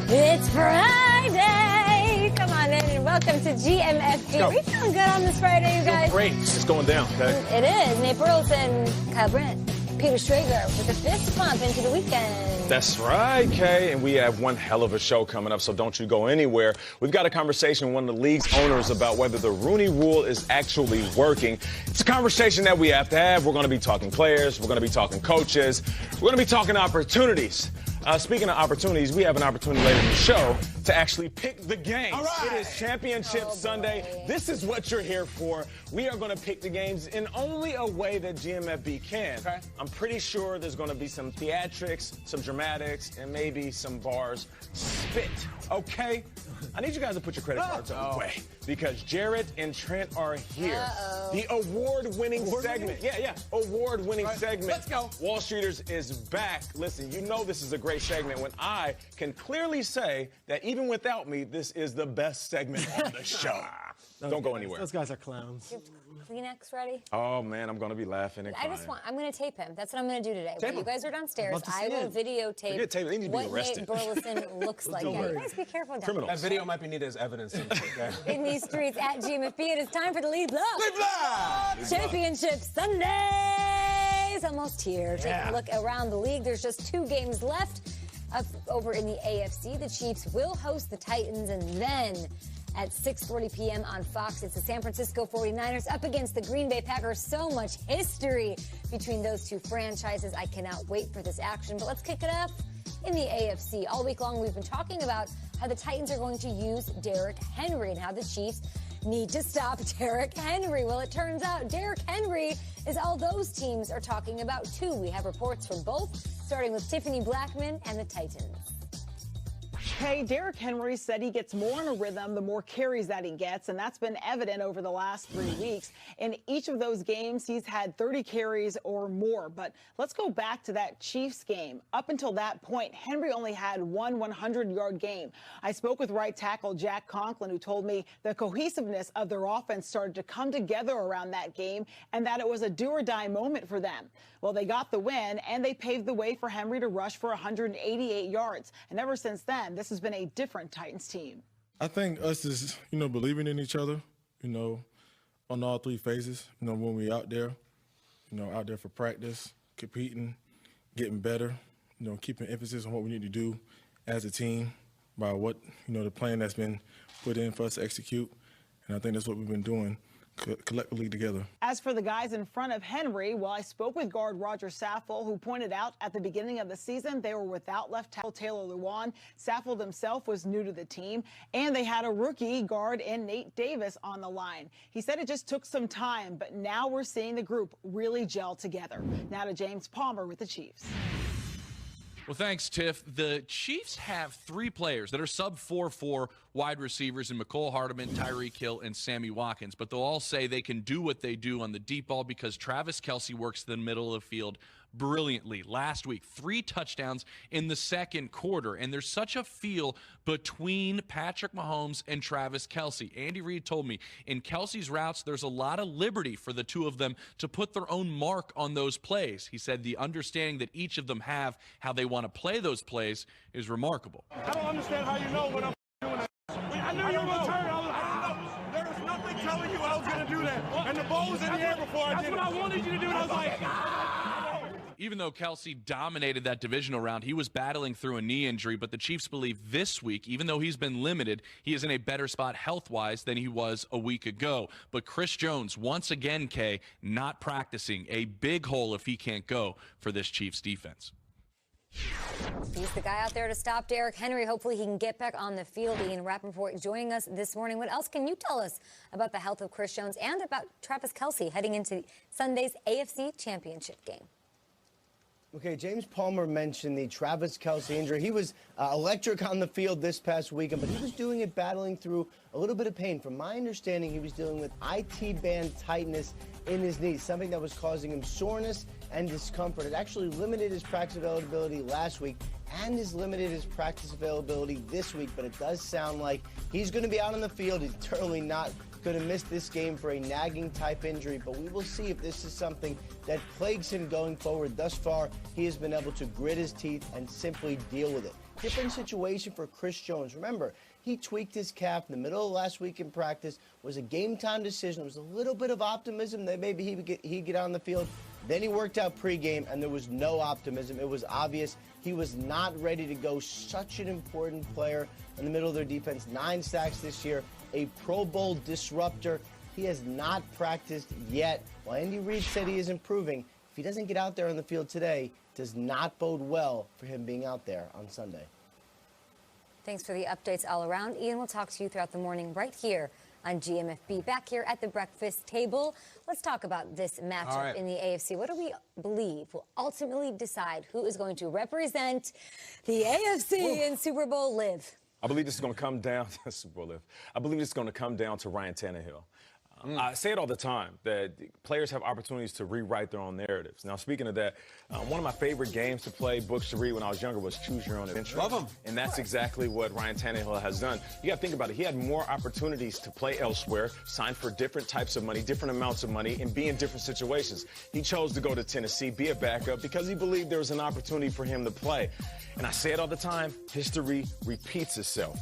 It's Friday. Come on in and welcome to GMFG. Are we feeling good on this Friday, you guys? Great. It's going down, okay? It is. Nate Burleson, Kyle Brent, Peter Strager with a fist bump into the weekend. That's right, Kay. And we have one hell of a show coming up, so don't you go anywhere. We've got a conversation with one of the league's owners about whether the Rooney Rule is actually working. It's a conversation that we have to have. We're going to be talking players. We're going to be talking coaches. We're going to be talking opportunities. Speaking of opportunities, we have an opportunity later in the show to actually pick the games. All right. It is Championship Sunday. This is what you're here for. We are going to pick the games in only a way that GMFB can. Okay. I'm pretty sure there's going to be some theatrics, some dramatics, and maybe some bars spit. Okay? I need you guys to put your credit cards on the way because Jared and Trent are here. The award-winning segment. Award-winning segment. Let's go. Wall Streeters is back. Listen, you know this is a great segment when I can clearly say that even without me, this is the best segment on the show. Don't go anywhere. Those guys are clowns. Kleenex ready? Oh, man, I'm going to be laughing and crying. I'm going to tape him. That's what I'm going to do today. When you guys are downstairs, I will videotape They need to be what arrested. Nate Burleson looks like. Yeah, you guys be careful down Criminals. That video might be needed as evidence. in these streets at GMFB. It is time for the Lead Block. Championship Sunday is almost here. Taking a look around the league. There's just 2 games left. Up over in the AFC, the Chiefs will host the Titans, and then at 6:40 p.m. on Fox, it's the San Francisco 49ers up against the Green Bay Packers. So much history between those 2 franchises. I cannot wait for this action. But let's kick it up in the AFC. All week long, we've been talking about how the Titans are going to use Derrick Henry and how the Chiefs need to stop Derrick Henry. Well, it turns out Derrick Henry is all those teams are talking about, too. We have reports from both, starting with Tiffany Blackman and the Titans. Hey, Derrick Henry said he gets more in a rhythm the more carries that he gets, and that's been evident over the last 3 weeks. In each of those games, he's had 30 carries or more. But let's go back to that Chiefs game. Up until that point, Henry only had one 100-yard game. I spoke with right tackle Jack Conklin, who told me the cohesiveness of their offense started to come together around that game and that it was a do-or-die moment for them. Well, they got the win, and they paved the way for Henry to rush for 188 yards. And ever since then, this has been a different Titans team. I think us is, believing in each other, on all 3 phases, when we out there, out there for practice, competing, getting better, keeping emphasis on what we need to do as a team by what, the plan that's been put in for us to execute. And I think that's what we've been doing collectively together. As for the guys in front of Henry, well, I spoke with guard Roger Saffold, who pointed out at the beginning of the season they were without left tackle Taylor Lewan. Saffold himself was new to the team, and they had a rookie guard in Nate Davis on the line. He said it just took some time, but now we're seeing the group really gel together. Now to James Palmer with the Chiefs. Well, thanks, Tiff. The Chiefs have 3 players that are sub 4.4 wide receivers in McCole Hardeman, Tyreek Hill, and Sammy Watkins. But they'll all say they can do what they do on the deep ball because Travis Kelce works the middle of the field brilliantly. Last week, 3 touchdowns in the second quarter. And there's such a feel between Patrick Mahomes and Travis Kelce. Andy Reid told me in Kelce's routes, there's a lot of liberty for the 2 of them to put their own mark on those plays. He said the understanding that each of them have how they want to play those plays is remarkable. I don't understand how you know when I'm doing that. I knew you were going to turn. There was nothing telling you I was going to do that. And the ball was in the air before I did it. That's what I wanted you to do, and I was like, Even though Kelce dominated that divisional round, he was battling through a knee injury, but the Chiefs believe this week, even though he's been limited, he is in a better spot health-wise than he was a week ago. But Chris Jones, once again, Kay, not practicing. A big hole if he can't go for this Chiefs defense. He's the guy out there to stop Derrick Henry. Hopefully he can get back on the field. Ian Rappaport joining us this morning. What else can you tell us about the health of Chris Jones and about Travis Kelce heading into Sunday's AFC Championship game? Okay, James Palmer mentioned the Travis Kelce injury. He was electric on the field this past weekend, but he was doing it battling through a little bit of pain. From my understanding, he was dealing with IT band tightness in his knee, something that was causing him soreness and discomfort. It actually limited his practice availability last week and has limited his practice availability this week, but it does sound like he's going to be out on the field. He's certainly not going to miss this game for a nagging type injury, but we will see if this is something that plagues him going forward. Thus far, he has been able to grit his teeth and simply deal with it. different situation for Chris Jones. Remember, he tweaked his calf in the middle of last week in practice. It was a game-time decision. There was a little bit of optimism that maybe he'd get on the field. Then he worked out pregame, and there was no optimism. It was obvious he was not ready to go. Such an important player in the middle of their defense. 9 sacks this year, a Pro Bowl disruptor. He has not practiced yet. While Andy Reid said he is improving, if he doesn't get out there on the field today, it does not bode well for him being out there on Sunday. Thanks for the updates all around. Ian will talk to you throughout the morning right here on GMFB. Back here at the breakfast table, let's talk about this matchup in the AFC. What do we believe will ultimately decide who is going to represent the AFC in Super Bowl Live? I believe this is going to come down to Super Bowl Live. I believe it's going to come down to Ryan Tannehill. I say it all the time that players have opportunities to rewrite their own narratives. Now, speaking of that, one of my favorite games to play, books to read when I was younger, was Choose Your Own Adventure. Love them. And that's exactly what Ryan Tannehill has done. You got to think about it. He had more opportunities to play elsewhere, sign for different types of money, different amounts of money, and be in different situations. He chose to go to Tennessee, be a backup, because he believed there was an opportunity for him to play. And I say it all the time, history repeats itself.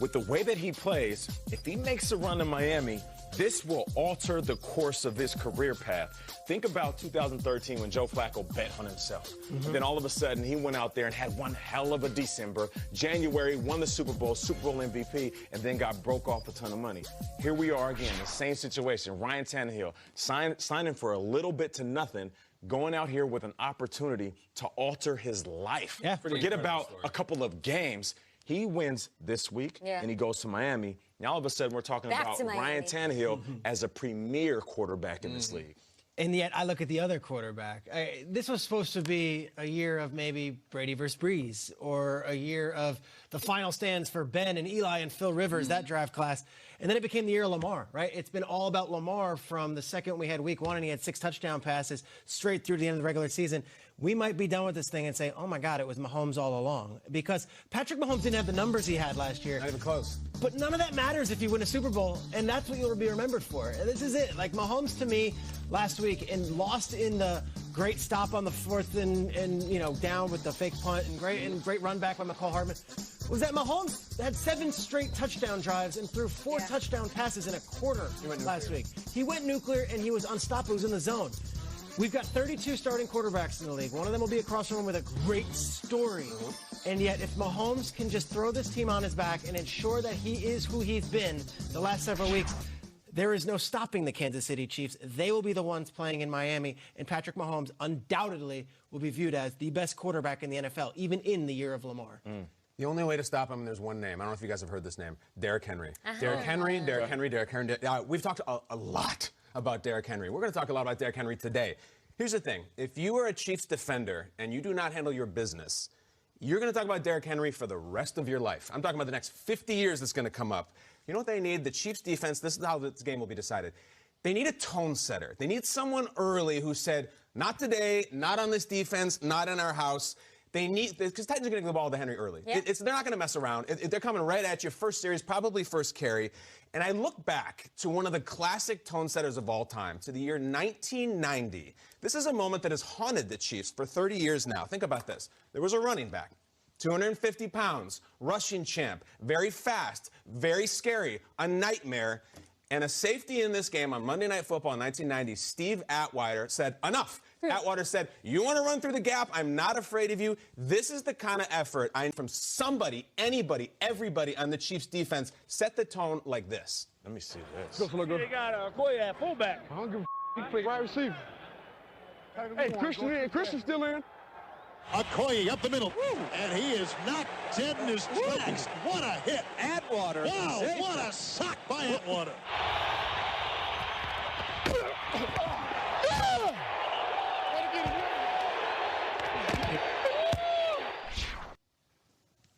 With the way that he plays, if he makes a run to Miami, this will alter the course of his career path. Think about 2013 when Joe Flacco bet on himself. Then all of a sudden, he went out there and had one hell of a December. January, won the Super Bowl MVP, and then got broke off a ton of money. Here we are again, the same situation. Ryan Tannehill signing for a little bit to nothing, going out here with an opportunity to alter his life. Yeah, Forget about a couple of games. He wins this week, and he goes to Miami. Now, all of a sudden, we're talking about Ryan Tannehill as a premier quarterback in this league. And yet, I look at the other quarterback. This was supposed to be a year of maybe Brady versus Breeze, or a year of the final stands for Ben and Eli and Phil Rivers, that draft class. And then it became the year of Lamar, right? It's been all about Lamar from the second we had week 1 and he had 6 touchdown passes straight through to the end of the regular season. We might be done with this thing and say, oh my God, it was Mahomes all along. Because Patrick Mahomes didn't have the numbers he had last year. Not even close. But none of that matters if you win a Super Bowl, and that's what you'll be remembered for. And this is it. Like Mahomes, to me, last week, and lost in the great stop on the 4th and down with the fake punt and great run back by McCall Hardman, was that Mahomes had 7 straight touchdown drives and threw 4 touchdown passes in a quarter last week. He went nuclear, and he was unstoppable. He was in the zone. We've got 32 starting quarterbacks in the league. One of them will be across from him with a great story. And yet, if Mahomes can just throw this team on his back and ensure that he is who he's been the last several weeks, there is no stopping the Kansas City Chiefs. They will be the ones playing in Miami, and Patrick Mahomes undoubtedly will be viewed as the best quarterback in the NFL, even in the year of Lamar. The only way to stop him, there's one name. I don't know if you guys have heard this name. Derrick Henry. Derrick Henry. We've talked a lot about Derrick Henry. We're going to talk a lot about Derrick Henry today. Here's the thing. If you are a Chiefs defender and you do not handle your business, you're going to talk about Derrick Henry for the rest of your life. I'm talking about the next 50 years that's going to come up. You know what they need? The Chiefs defense, this is how this game will be decided. They need a tone setter. They need someone early who said, not today, not on this defense, not in our house. They need, because Titans are going to give the ball to Henry early. They're not going to mess around. They're coming right at you, first series, probably first carry. And I look back to one of the classic tone setters of all time, to the year 1990. This is a moment that has haunted the Chiefs for 30 years now. Think about this. There was a running back, 250 pounds, rushing champ, very fast, very scary, a nightmare. And a safety in this game on Monday Night Football in 1990, Steve Atwater, said, enough. Atwater said, you want to run through the gap? I'm not afraid of you. This is the kind of effort I need from somebody, anybody, everybody on the Chiefs defense. Set the tone like this. Let me see this. They got a Koye at fullback. I don't give a he play wide receiver. Hey, Christian's still in. Okoye up the middle, and he is not dead in his tracks. What a hit. Atwater. Wow, what a sock by Atwater.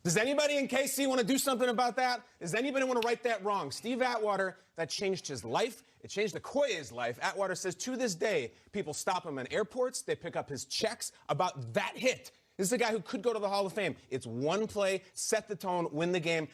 Does anybody in KC want to do something about that? Does anybody want to right that wrong? Steve Atwater, that changed his life. It changed Okoye's life. Atwater says to this day, people stop him in airports. They pick up his checks about that hit. This is a guy who could go to the Hall of Fame. It's one play, set the tone, win the game.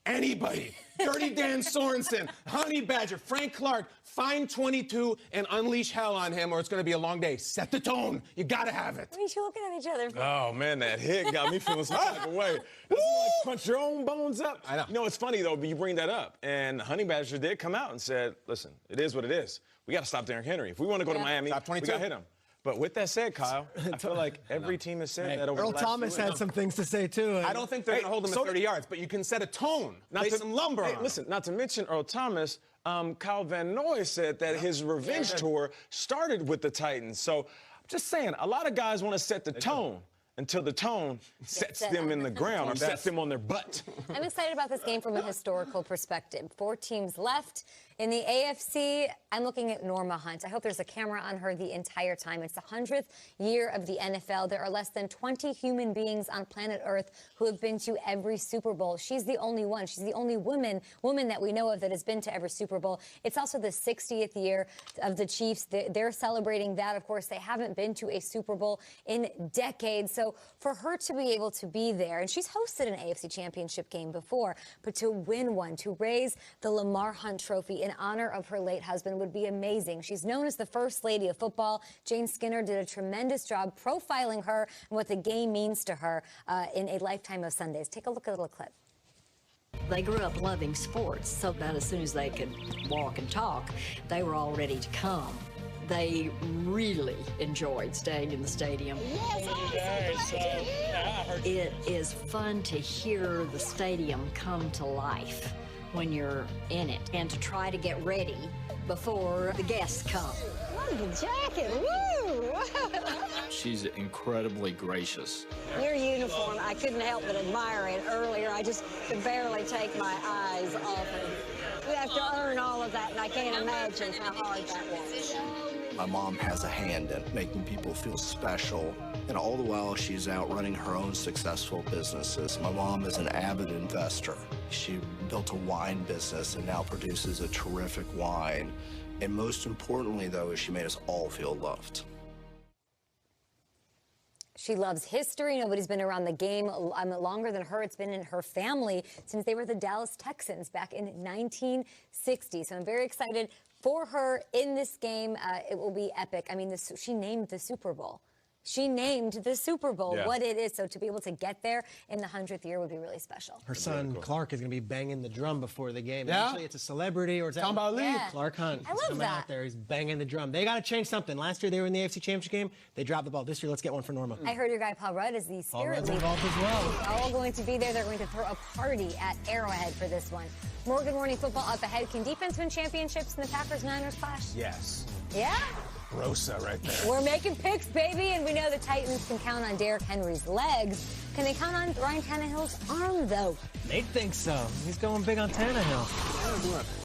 Anybody. Dirty Dan Sorensen, Honey Badger, Frank Clark, find 22 and unleash hell on him or it's going to be a long day. Set the tone. You got to have it. What are you two looking at each other for? Oh, man, that hit got me feeling some type of way. This is like punch your own bones up. I know. You know, it's funny, though, but you bring that up. And Honey Badger did come out and said, listen, it is what it is. We got to stop Derrick Henry. If we want to go to Miami, Stop 22. we got to hit him. But with that said, Kyle, I feel like every team has said that over Earl the last Thomas few had years. some things to say, too. I don't think they're going to hold him so at 30 yards, but you can set a tone. Lay some lumber on him. Listen, not to mention Earl Thomas, Kyle Van Noy said that his revenge tour started with the Titans. So I'm just saying, a lot of guys want to set the tone until the tone sets them in the ground or sets them on their butt. I'm excited about this game from a historical perspective. 4 teams left. In the AFC, I'm looking at Norma Hunt. I hope there's a camera on her the entire time. It's the 100th year of the NFL. There are less than 20 human beings on planet Earth who have been to every Super Bowl. She's the only one. She's the only woman that we know of that has been to every Super Bowl. It's also the 60th year of the Chiefs. They're celebrating that. Of course, they haven't been to a Super Bowl in decades. So for her to be able to be there, and she's hosted an AFC championship game before, but to win one, to raise the Lamar Hunt Trophy in honor of her late husband would be amazing. She's known as the First Lady of Football. Jane Skinner did a tremendous job profiling her and what the game means to her in a lifetime of Sundays. Take a look at a little clip. They grew up loving sports, so that as soon as they could walk and talk, they were all ready to come. They really enjoyed staying in the stadium. It is fun to hear the stadium come to life when you're in it and to try to get ready before the guests come. Love the jacket, woo! She's incredibly gracious. Your uniform, I couldn't help but admire it earlier. I just could barely take my eyes off it. You have to earn all of that, and I can't imagine how hard that was. My mom has a hand in making people feel special, and all the while she's out running her own successful businesses. My mom is an avid investor. She built a wine business and now produces a terrific wine. And most importantly, though, is she made us all feel loved. She loves history. Nobody's been around the game longer than her. It's been in her family since they were the Dallas Texans back in 1960. So I'm very excited for her in this game. It will be epic. I mean, she named the Super Bowl. She named the Super Bowl what it is. So to be able to get there in the 100th year would be really special. Her son, Clark, is going to be banging the drum before the game. Yeah? Usually it's a celebrity or it's Talking about Lee. Clark Hunt. I love coming that. out there. He's banging the drum. They got to change something. Last year they were in the AFC Championship game. They dropped the ball. This year, let's get one for Norma. I heard your guy Paul Rudd is the spirit Rudd's leader. involved as well. They're all going to be there. They're going to throw a party at Arrowhead for this one. More Good Morning Football up ahead. Can defense win championships in the Packers-Niners clash? Yes. Yeah? Rosa right there. We're making picks, baby, and we know the Titans can count on Derrick Henry's legs. Can they count on Ryan Tannehill's arm, though? They think so. He's going big on Tannehill.